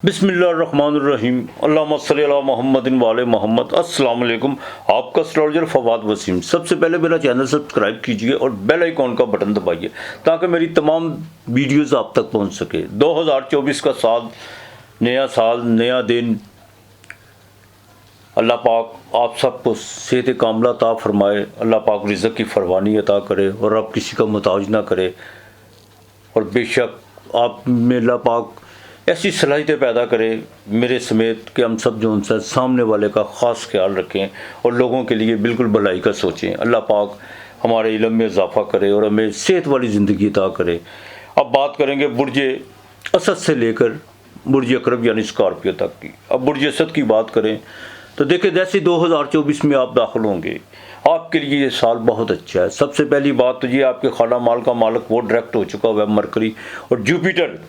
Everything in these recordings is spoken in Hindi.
बिस्मिल्लाहिर्रहमानिर्रहीम अल्लाहुम्मा सल्ली अला मुहम्मदिन व आले मोहम्मद। अस्सलाम वालेकुम। आपका एस्ट्रोलॉजर फवाद वसीम। सबसे पहले मेरा चैनल सब्सक्राइब कीजिए और बेल आइकॉन का बटन दबाइए ताकि मेरी तमाम वीडियोस आप तक पहुंच सके। 2024 का साल नया दिन। अल्लाह पाक आप सबको सेहत कामला अता फरमाए। अल्लाह पाक रिज़्क़ की फरमानी अता करे और आप किसी का मुताज ना करे। और बेशक आप में अल्लाह पाक ऐसी सलाहियतें पैदा करे मेरे समेत कि हम सब जो उनसे सामने वाले का ख़ास ख्याल रखें और लोगों के लिए बिल्कुल भलाई का सोचें। अल्लाह पाक हमारे इल्म में इजाफ़ा करे और हमें सेहत वाली ज़िंदगी अता करे। अब बात करेंगे बुर्ज असद से लेकर बुर्ज अकरब यानी स्कॉर्पियो तक की। अब बुर्ज असद की बात करें तो देखिए, जैसे 2024 में आप दाखिल होंगे आपके लिए ये साल बहुत अच्छा है। सबसे पहली बात तो ये, आपके खाना माल का मालिक वो डायरेक्ट हो चुका हुआ है मरकरी, और जुपिटर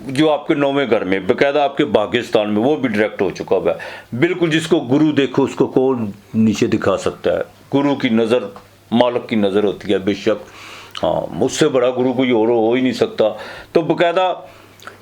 जो आपके 9वें घर में बाकायदा आपके भाग्यस्थान में वो भी डायरेक्ट हो चुका हुआ है। बिल्कुल जिसको गुरु देखो उसको कौन नीचे दिखा सकता है। गुरु की नज़र मालिक की नज़र होती है बेशक। हाँ, मुझसे बड़ा गुरु कोई और हो ही नहीं सकता। तो बाकायदा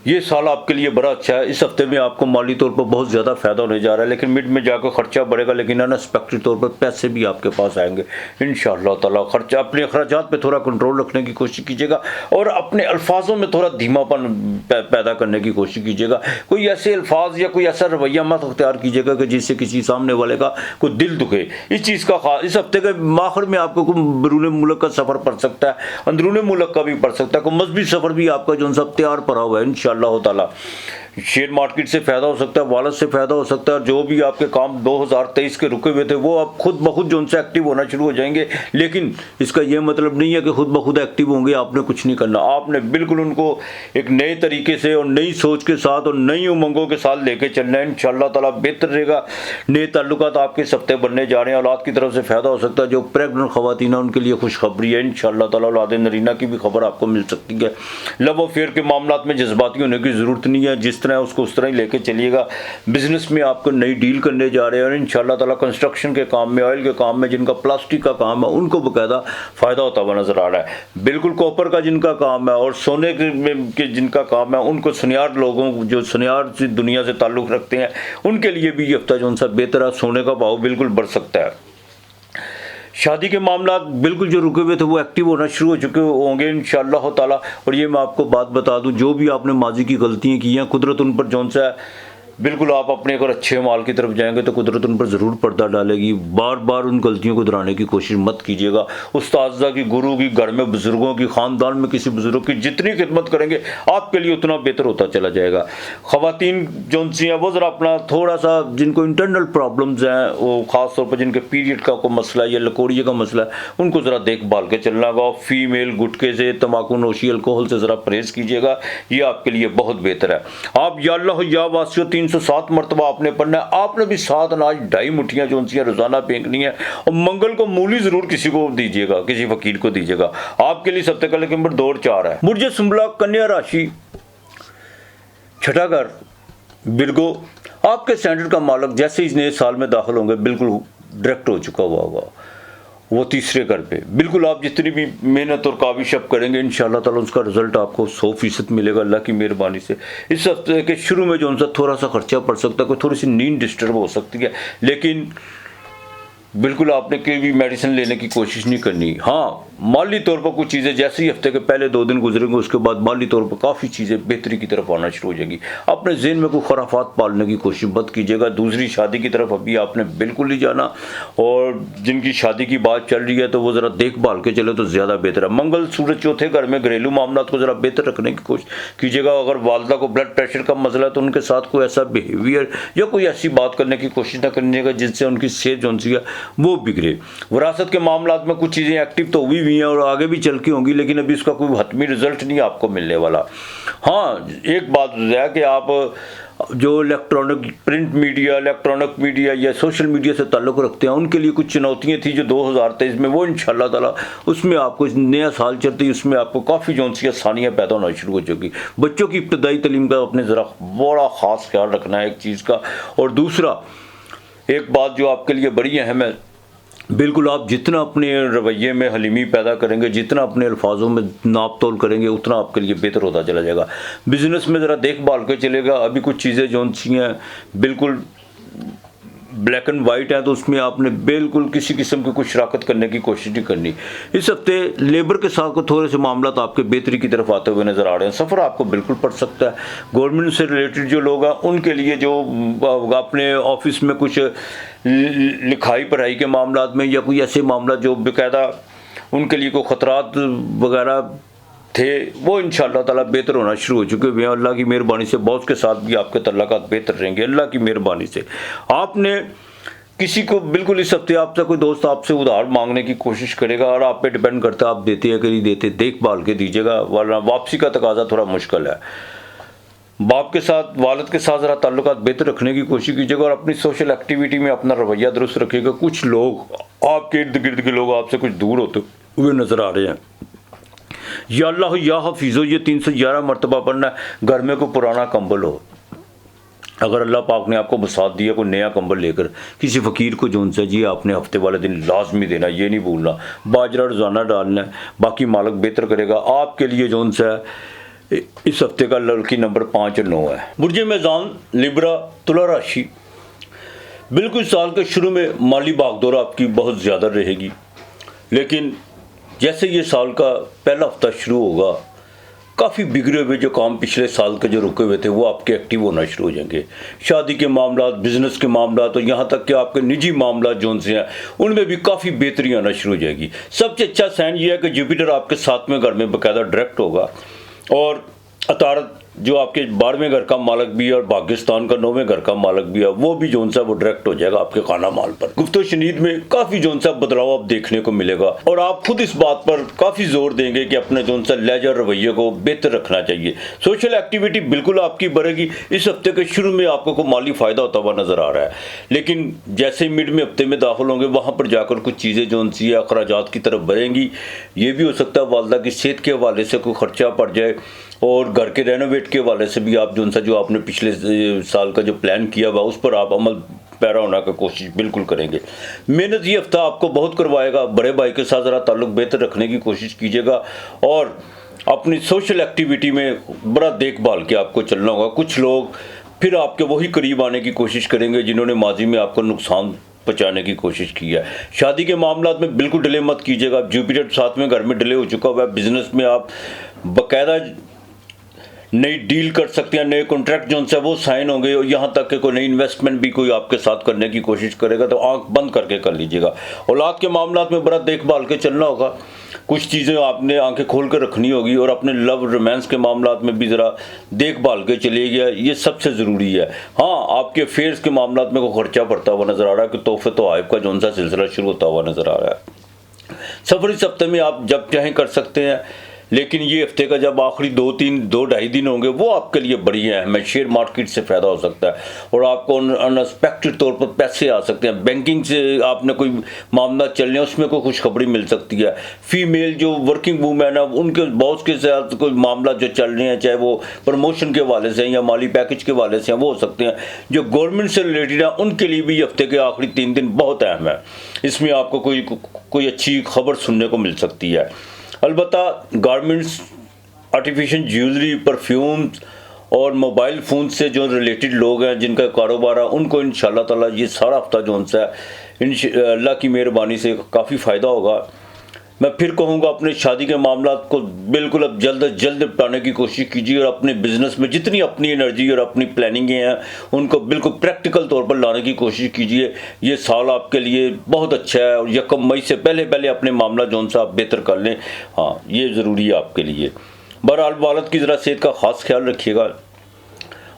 ये साल आपके लिए बड़ा अच्छा है। इस हफ्ते में आपको माली तौर पर बहुत ज़्यादा फ़ायदा होने जा रहा है, लेकिन मिड में जाकर ख़र्चा बढ़ेगा, लेकिन अनएक्सपेक्टेड तौर पर पैसे भी आपके पास आएंगे इंशाअल्लाह ताला। खर्चा अपने अखराजात पे थोड़ा कंट्रोल रखने की कोशिश कीजिएगा और अपने अल्फाजों में थोड़ा धीमापन पैदा करने की कोशिश कीजिएगा। कोई ऐसे अल्फाज या कोई ऐसा रवैया मत अख्तियार कीजिएगा कि जिससे किसी सामने वाले का कोई दिल दुखे। इस चीज़ का इस हफ्ते के आखिर में आपको कोई बैरून मुल्क का सफ़र पड़ सकता है, अंदरून मुल्क का भी पड़ सकता है, कोई मजहबी सफ़र भी आपका जो सब तैयार पड़ा हुआ है इंशाअल्लाह ताला। शेयर मार्केट से फ़ायदा हो सकता है, वालद से फ़ायदा हो सकता है, और जो भी आपके काम 2023 के रुके हुए थे वो अब खुद ब खुद जो उनसे एक्टिव होना शुरू हो जाएंगे। लेकिन इसका यह मतलब नहीं है कि खुद ब खुद एक्टिव होंगे, आपने कुछ नहीं करना। आपने बिल्कुल उनको एक नए तरीके से और नई सोच के साथ और नई उमंगों के साथ लेके चलना है। इंशाअल्लाह ताला बेहतर रहेगा। नए ताल्लुकात आपके सफ्ते बनने जा रहे हैं। औलाद की तरफ से फ़ायदा हो सकता है। जो प्रेगनेंट ख़वातीन हैं उनके लिए खुशखबरी है इंशाअल्लाह ताला। औलाद नरीना की भी खबर आपको मिल सकती है। लव अफेयर के मामलात में जज्बाती होने की ज़रूरत नहीं है, जिस तरह उसको उस तरह ही लेके चलिएगा। बिजनेस में आपको नई डील करने जा रहे हैं और इंशाअल्लाह ताला कंस्ट्रक्शन के काम में, ऑयल के काम में, जिनका प्लास्टिक का काम है उनको बाकायदा फ़ायदा होता हुआ नज़र आ रहा है। बिल्कुल कॉपर का जिनका काम है और सोने के जिनका काम है उनको, सुनियार लोगों जो सुनियार से दुनिया से ताल्लुक़ रखते हैं उनके लिए भी ये हफ्ता जो उनसा बेहतर है। सोने का भाव बिल्कुल बढ़ सकता है। शादी के मामला बिल्कुल जो रुके हुए थे वो एक्टिव होना शुरू हो चुके होंगे इंशाअल्लाह ताला। और ये मैं आपको बात बता दूं, जो भी आपने माजी की गलतियां की हैं कुदरत उन पर जौन सा है, बिल्कुल आप अपने अगर अच्छे माल की तरफ जाएंगे तो कुदरत उन पर ज़रूर पर्दा डालेगी। बार बार उन गलतियों को दोहराने की कोशिश मत कीजिएगा। उस्ताज़ा की, गुरु की, घर में बुज़ुर्गों की, ख़ानदान में किसी बुज़ुर्ग की जितनी खिदमत करेंगे आपके लिए उतना बेहतर होता चला जाएगा। ख़वातीन जौन सी हैं वो ज़रा अपना थोड़ा सा, जिनको इंटरनल प्रॉब्लम्स हैं, वो ख़ास तौर पर जिनके पीरियड का कोई मसला है या लकोड़िए का मसला है, उनको ज़रा देखभाल के चलना होगा। फीमेल गुटके से, तम्बाकू नोशी, अल्कोहल से ज़रा परहेज़ कीजिएगा, ये आपके लिए बहुत बेहतर है। आप या अल्लाह या वासियो 307 मरतबा आपने पढ़ना है। आपने भी 7 अनाज 2.5 मुठियाँ जो उनसी रोज़ाना फेंकनी है, और मंगल को मूली ज़रूर किसी को दीजिएगा, किसी फ़कीर को दीजिएगा। आपके लिए सबसे पहले नंबर 2 और 4 है। बुर्ज सुंबला कन्या राशि, छठा घर, बिरगो। आपके स्टैंडर्ड का मालिक जैसे इस नए साल में दाखिल होंगे बिल्कुल डायरेक्ट हो चुका हुआ होगा वो तीसरे घर पे। बिल्कुल आप जितनी भी मेहनत और काविश आप करेंगे इंशाअल्लाह ताला उसका रिजल्ट आपको 100% मिलेगा अल्लाह की मेहरबानी से। इस हफ्ते के शुरू में जो उनसे थोड़ा सा खर्चा पड़ सकता है, कोई थोड़ी सी नींद डिस्टर्ब हो सकती है, लेकिन बिल्कुल आपने कोई भी मेडिसिन लेने की कोशिश नहीं करनी। हाँ, माली तौर पर कुछ चीज़ें जैसे ही हफ्ते के पहले 2 दिन गुजरेंगे उसके बाद माली तौर पर काफ़ी चीज़ें बेहतरी की तरफ आना शुरू हो जाएंगी। अपने ज़हन में कोई खुराफात पालने की कोशिश मत कीजिएगा। दूसरी शादी की तरफ अभी आपने बिल्कुल नहीं जाना, और जिनकी शादी की बात चल रही है तो वो ज़रा देखभाल के चले तो ज़्यादा बेहतर है। मंगल सूरज चौथे घर में, घरेलू मामला को ज़रा बेहतर रखने की कोशिश कीजिएगा। अगर वालदा को ब्लड प्रेशर का मसला है तो उनके साथ कोई ऐसा बिहेवियर या कोई ऐसी बात करने की कोशिश ना करिएगा जिससे उनकी सेहत जो सी है वो बिगड़े। विरासत के मामला में कुछ चीज़ें एक्टिव तो हुई हैं और आगे भी चल के होंगी, लेकिन अभी इसका कोई हतमी रिजल्ट नहीं आपको मिलने वाला। हाँ, एक बात है कि आप जो electronic print media, electronic media या सोशल मीडिया से ताल्लुक़ रखते हैं उनके लिए कुछ चुनौतियाँ थी जो 2023 में, वो इंशाअल्लाह ताला उसमें आपको नया साल चलते ही उसमें आपको काफ़ी जो सी आसानियाँ पैदा होना शुरू हो जाएगी। बच्चों की इब्तदाई तालीम का अपने ज़रा बड़ा ख़ास ख्याल रखना है एक चीज़ का। और दूसरा एक बात जो आपके लिए बड़ी अहम है, बिल्कुल आप जितना अपने रवैये में हलीमी पैदा करेंगे, जितना अपने अल्फाजों में नाप तोल करेंगे, उतना आपके लिए बेहतर होता चला जाएगा। बिज़नेस में ज़रा देखभाल के चलेगा। अभी कुछ चीज़ें जो सी हैं बिल्कुल ब्लैक एंड वाइट है, तो उसमें आपने बिल्कुल किसी किस्म की कुछ शराकत करने की कोशिश नहीं करनी। इस हफ्ते लेबर के साथ को थोड़े से मामला तो आपके बेहतरी की तरफ आते हुए नज़र आ रहे हैं। सफ़र आपको बिल्कुल पड़ सकता है। गवर्नमेंट से रिलेटेड जो लोग हैं उनके लिए जो अपने ऑफिस में कुछ लिखाई पढ़ाई के मामला में या कोई ऐसे मामला जो बाकायदा उनके लिए कोई ख़तरात वगैरह थे, वो इंशाअल्लाह ताला बेहतर होना शुरू हो चुके हैं। अल्लाह की मेहरबानी से बॉस के साथ भी आपके तल्लुकात बेहतर रहेंगे अल्लाह की मेहरबानी से। आपने किसी को बिल्कुल इस हफ्ते आपसे कोई दोस्त आपसे उधार मांगने की कोशिश करेगा और आप पे डिपेंड करता है आप देते हैं कि नहीं देते, देखभाल के दीजिएगा, वरना वापसी का तकाजा थोड़ा मुश्किल है। बाप के साथ वालिद के साथ ज़रा ताल्लुकात बेहतर रखने की कोशिश कीजिएगा और अपनी सोशल एक्टिविटी में अपना रवैया दुरुस्त रखिएगा। कुछ लोग आपके इर्द गिर्द के लोग आपसे कुछ दूर होते हुए नज़र आ रहे हैं। या अल्लाह या हफीज़ो ये 311 मरतबा पढ़ना है। घर में कोई पुराना कंबल हो, अगर अल्लाह पाक ने आपको बसात दिया कोई नया कंबल लेकर किसी फ़कीर को जोन सा जी आपने हफ्ते वाले दिन लाजमी देना, ये नहीं भूलना। बाजरा रोज़ाना डालना है, बाकी मालिक बेहतर करेगा आपके लिए। जोन सा इस हफ्ते का लड़की नंबर 5 और 9 है। बुर्ज मेज़ान लिब्रा तुला राशि, बिल्कुल साल के शुरू में माली भागदौड़ आपकी बहुत ज़्यादा रहेगी, लेकिन जैसे ये साल का पहला हफ्ता शुरू होगा काफ़ी बिगड़े हुए जो काम पिछले साल के जो रुके हुए थे वो आपके एक्टिव होना शुरू हो जाएंगे। शादी के मामला, बिजनेस के मामला, तो यहाँ तक कि आपके निजी मामला जोन से हैं उनमें भी काफ़ी बेहतरी आना शुरू हो जाएगी। सबसे अच्छा साइन ये है कि जुपिटर आपके 7वें घर में बाकायदा डायरेक्ट होगा और अतारत जो आपके 12वें घर का मालिक भी है और पाकिस्तान का 9वें घर का मालिक भी है वो भी जोन सा वो डायरेक्ट हो जाएगा आपके खाना माल पर। गुफ्तो शनीद में काफ़ी जोन सा बदलाव आप देखने को मिलेगा और आप खुद इस बात पर काफ़ी जोर देंगे कि अपने जोन सा लहजा रवैये को बेहतर रखना चाहिए। सोशल एक्टिविटी बिल्कुल आपकी बढ़ेगी। इस हफ्ते के शुरू में आपको कोई माली फ़ायदा होता हुआ नज़र आ रहा है, लेकिन जैसे मिड में हफ्ते में दाखिल होंगे वहाँ पर जाकर कुछ चीज़ें जोन सी है अखराजात की तरफ बढ़ेंगी। ये भी हो सकता है वालदा की सेहत के हवाले से कोई खर्चा पड़ जाए और घर के रेनोवेट के हवाले से भी आप जो आपने पिछले साल का जो प्लान किया हुआ उस पर आप अमल पैरा होने की कोशिश बिल्कुल करेंगे। मेहनत ये हफ्ता आपको बहुत करवाएगा। बड़े भाई के साथ ज़रा ताल्लुक बेहतर रखने की कोशिश कीजिएगा और अपनी सोशल एक्टिविटी में बड़ा देखभाल के आपको चलना होगा। कुछ लोग फिर आपके वही करीब आने की कोशिश करेंगे जिन्होंने माजी में आपको नुकसान पहुँचाने की कोशिश की है। शादी के मामला में बिल्कुल डिले मत कीजिएगा। जुपिटर 7वें घर में डिले हो चुका हुआ है। बिजनेस में आप बाकायदा नई डील कर सकते हैं, नए कॉन्ट्रैक्ट जो उनसे वो साइन होंगे और यहाँ तक कि कोई नई इन्वेस्टमेंट भी कोई आपके साथ करने की कोशिश करेगा तो आंख बंद करके कर लीजिएगा। औलाद के मामला में बड़ा देखभाल के चलना होगा। कुछ चीज़ें आपने आंखें खोल कर रखनी होगी और अपने लव रोमांस के मामला में भी ज़रा देखभाल के चलिएगा, ये सबसे ज़रूरी है। हाँ, आपके अफेयर्स के मामला में कोई खर्चा पड़ता हुआ नज़र आ रहा है कि तोहफे तोहफ़ का जो सा सिलसिला शुरू होता हुआ नज़र आ रहा है। सफर इस हफ्ते में आप जब चाहें कर सकते हैं, लेकिन ये हफ्ते का जब आखिरी 2-2.5 दिन होंगे वो आपके लिए बढ़िया है। मैं शेयर मार्केट से फ़ायदा हो सकता है और आपको अनएक्सपेक्टेड तौर पर पैसे आ सकते हैं। बैंकिंग से आपने कोई मामला चलने उसमें कोई खुशखबरी मिल सकती है। फीमेल जो वर्किंग वूमेन है उनके बॉस के साथ कोई मामला जो चल रहे हैं, चाहे वो प्रमोशन के हवाले से या माली पैकेज के हवाले से वो हो सकते हैं। जो गवर्नमेंट से रिलेटेड है उनके लिए भी हफ्ते के आखिरी 3 दिन बहुत अहम है। इसमें आपको कोई अच्छी खबर सुनने को मिल सकती है। अलबत्ता गारमेंट्स, आर्टिफिशियल ज्वेलरी, परफ्यूम्स और मोबाइल फ़ोन से जो रिलेटेड लोग हैं जिनका कारोबार है उनको इंशाअल्लाह ताला ये सारा हफ्ता जो है अल्लाह की मेहरबानी से काफ़ी फ़ायदा होगा। मैं फिर कहूँगा अपने शादी के मामला को बिल्कुल अब जल्द से जल्द निपटाने की कोशिश कीजिए और अपने बिजनेस में जितनी अपनी एनर्जी और अपनी प्लानिंगें हैं उनको बिल्कुल प्रैक्टिकल तौर पर लाने की कोशिश कीजिए। ये साल आपके लिए बहुत अच्छा है और 1 मई से पहले अपने मामला जोन सा आप बेहतर कर लें। हाँ, ये ज़रूरी है आपके लिए। बहरहाल वालिद की ज़रा सेहत का ख़ास ख्याल रखिएगा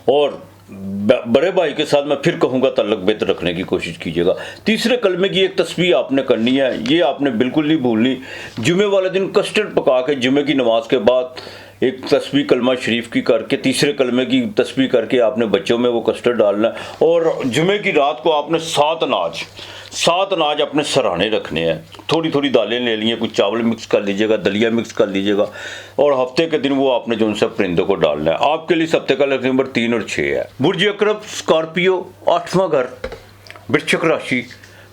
और बड़े भाई के साथ मैं फिर कहूँगा ताल्लुक बेहतर रखने की कोशिश कीजिएगा। तीसरे कलमे की एक तस्बीह आपने करनी है, ये आपने बिल्कुल नहीं भूलनी। जुमे वाले दिन कस्टर्ड पका के जुमे की नमाज के बाद एक तस्बीह कलमा शरीफ की करके तीसरे कलमे की तस्बीह करके आपने बच्चों में वो कस्टर्ड डालना है और जुमे की रात को आपने 7 अनाज अपने सराहने रखने हैं। थोड़ी थोड़ी दालें ले लिए, कुछ चावल मिक्स कर लीजिएगा, दलिया मिक्स कर लीजिएगा और हफ्ते के दिन वो आपने जो उनसे परिंदों को डालना है। आपके लिए इस हफ्ते का नंबर 3 और 6 है। बुर्ज अकरब स्कॉर्पियो 8वां घर, वृश्चिक राशि,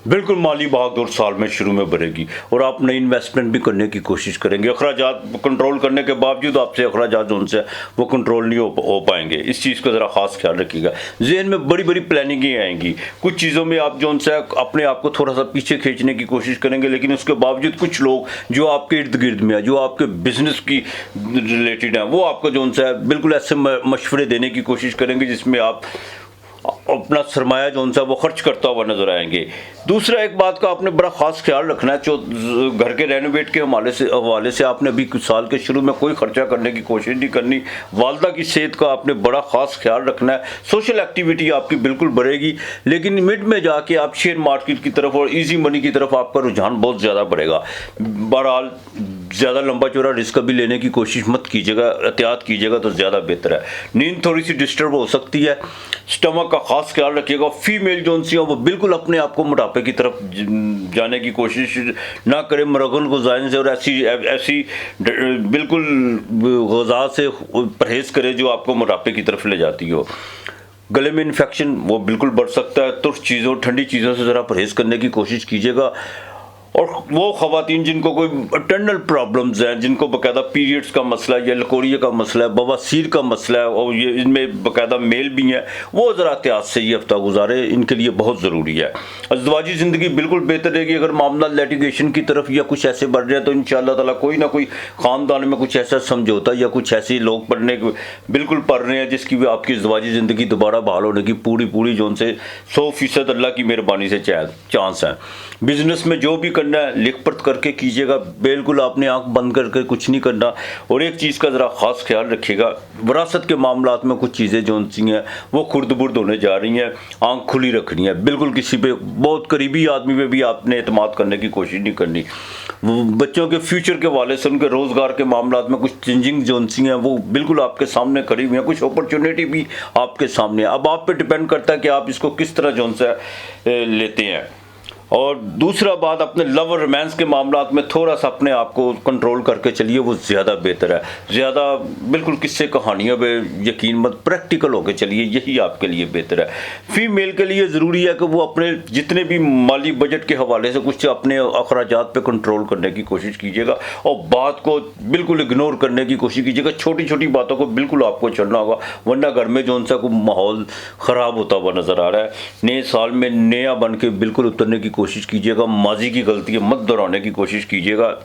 बिल्कुल माली भागदौड़ साल में शुरू में बढ़ेगी और आप नई इन्वेस्टमेंट भी करने की कोशिश करेंगे। अखराजात कंट्रोल करने के बावजूद आपसे अखराजात जो उनसे वो कंट्रोल नहीं हो पाएंगे। इस चीज़ का ज़रा खास ख्याल रखिएगा। ज़हन में बड़ी बड़ी प्लानिंगें आएंगी, कुछ चीज़ों में आप जो उनसे अपने आप को थोड़ा सा पीछे खींचने की कोशिश करेंगे, लेकिन उसके बावजूद कुछ लोग जो आपके इर्द गिर्द में है, जो आपके बिजनेस की रिलेटेड है, वो आपको जो उनसे बिल्कुल ऐसे मशवरे देने की कोशिश करेंगे जिसमें आप अपना सरमाया जो उनसा वो खर्च करता हुआ नजर आएंगे। दूसरा एक बात का आपने बड़ा खास ख्याल रखना है, जो घर के रेनोवेट के हवाले से आपने अभी कुछ साल के शुरू में कोई खर्चा करने की कोशिश नहीं करनी। वालदा की सेहत का आपने बड़ा खास ख्याल रखना है। सोशल एक्टिविटी आपकी बिल्कुल बढ़ेगी, लेकिन मिड में जाके आप शेयर मार्केट की तरफ और इजी मनी की तरफ आपका रुझान बहुत ज़्यादा बढ़ेगा। बहरहाल ज़्यादा लंबा चौड़ा रिस्क भी लेने की कोशिश मत कीजिएगा, एहतियात कीजिएगा तो ज़्यादा बेहतर है। नींद थोड़ी सी डिस्टर्ब हो सकती है। स्टमक का खास ख्याल रखिएगा। फीमेल जो सी वो बिल्कुल अपने आप को मोटापे की तरफ जाने की कोशिश ना करें। मरगन गुज़ाइन से और ऐसी बिल्कुल ग़िज़ा से परहेज करें जो आपको मोटापे की तरफ ले जाती हो। गले में इन्फेक्शन वो बिल्कुल बढ़ सकता है। तुर्क चीज़ों ठंडी चीज़ों से ज़रा परहेज करने की कोशिश कीजिएगा। और वो ख़वातीन जिनको कोई इंटरनल प्रॉब्लम्स हैं, जिनको बाकायदा पीरियड्स का मसला है या लकोरिया का मसला है, बवासीर का मसला है और ये इनमें बाकायदा मेल भी हैं, वो ज़रा एहतियात से ये हफ्ता गुजारे, इनके लिए बहुत ज़रूरी है। अज़वाजी ज़िंदगी बिल्कुल बेहतर रहेगी। अगर मामला लिटिगेशन की तरफ या कुछ ऐसे बढ़ रहे हैं तो इंशाअल्लाह ताला कोई ना कोई ख़ानदान में कुछ ऐसा समझौता या कुछ ऐसे लोग बिल्कुल पढ़ रहे हैं जिसकी भी आपकी अज़वाजी ज़िंदगी दोबारा बहाल होने की पूरी जो उनसे 100% अल्लाह की मेहरबानी से चांस है। बिजनेस में जो भी करना है लिख पढ़ करके कीजिएगा, बिल्कुल आपने आंख बंद करके कुछ नहीं करना। और एक चीज़ का ज़रा ख़ास ख्याल रखिएगा, विरासत के मामलात में कुछ चीज़ें जो सी हैं वो खुर्द बुर्द होने जा रही हैं, आंख खुली रखनी है। बिल्कुल किसी पे बहुत करीबी आदमी पे भी आपने एतमाद करने की कोशिश नहीं करनी। बच्चों के फ्यूचर के वाले से उनके रोज़गार के मामलात में कुछ चेंजिंग जो सी हैं वो बिल्कुल आपके सामने खड़ी हुई हैं। कुछ अपॉर्चुनिटी भी आपके सामने है। अब आप पे डिपेंड करता है कि आप इसको किस तरह जो सा लेते हैं। और दूसरा बात, अपने लव और रोमांस के मामलात में थोड़ा सा अपने आप को कंट्रोल करके चलिए, वो ज़्यादा बेहतर है। ज़्यादा बिल्कुल किस्से कहानियों पे यकीन मत, प्रैक्टिकल होकर चलिए, यही आपके लिए बेहतर है। फीमेल के लिए ज़रूरी है कि वो अपने जितने भी माली बजट के हवाले से कुछ अपने अखराजात पे कंट्रोल करने की कोशिश कीजिएगा और बात को बिल्कुल इग्नोर करने की कोशिश कीजिएगा। छोटी छोटी बातों को बिल्कुल आपको चलना होगा, वरना घर में जो उनसा कोई माहौल ख़राब होता हुआ नज़र आ रहा है। नए साल में नया बन के बिल्कुल उतरने की कोशिश कीजिएगा। माजी की गलतियां मत दोहराने की कोशिश कीजिएगा।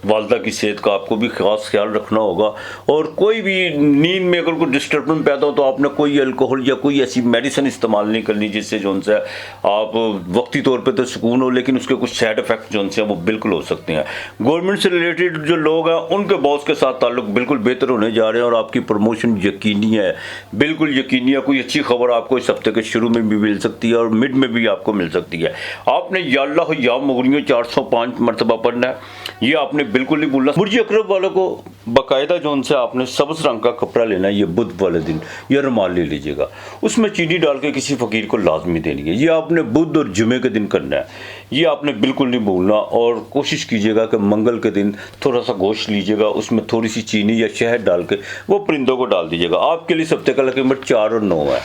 वालदा की सेहत का आपको भी खास ख्याल रखना होगा। और कोई भी नींद में अगर कोई डिस्टर्बेंस पैदा हो तो आपने कोई अल्कोहल या कोई ऐसी मेडिसिन इस्तेमाल नहीं करनी जिससे जो उनसे आप वक्ती तौर पे तो सुकून हो, लेकिन उसके कुछ साइड इफ़ेक्ट जो उनसे वो बिल्कुल हो सकते हैं। गवर्नमेंट से रिलेटेड जो लोग हैं उनके बॉस के साथ ताल्लुक बिल्कुल बेहतर होने जा रहे हैं और आपकी प्रमोशन यकीनी है, बिल्कुल यकीनी है। कोई अच्छी खबर आपको इस हफ्ते के शुरू में भी मिल सकती है और मिड में भी आपको मिल सकती है। आपने या अल्लाह या मुगनियों 405 मरतबा पढ़ना है, ये आपने बिल्कुल नहीं भूलना। बुर्ज अकरब वालों को बाकायदा जो उनसे आपने सब्ज़ रंग का कपड़ा लेना है, ये बुध वाले दिन या रुमाल ले लीजिएगा, उसमें चीनी डाल के किसी फ़कीर को लाजमी देनी है। ये आपने बुध और जुमे के दिन करना है, ये आपने बिल्कुल नहीं भूलना। और कोशिश कीजिएगा कि मंगल के दिन थोड़ा सा गोश्त लीजिएगा, उसमें थोड़ी सी चीनी या शहद डाल के वो परिंदों को डाल दीजिएगा। आपके लिए इस हफ्ते का लकी नंबर 4 और 9 है।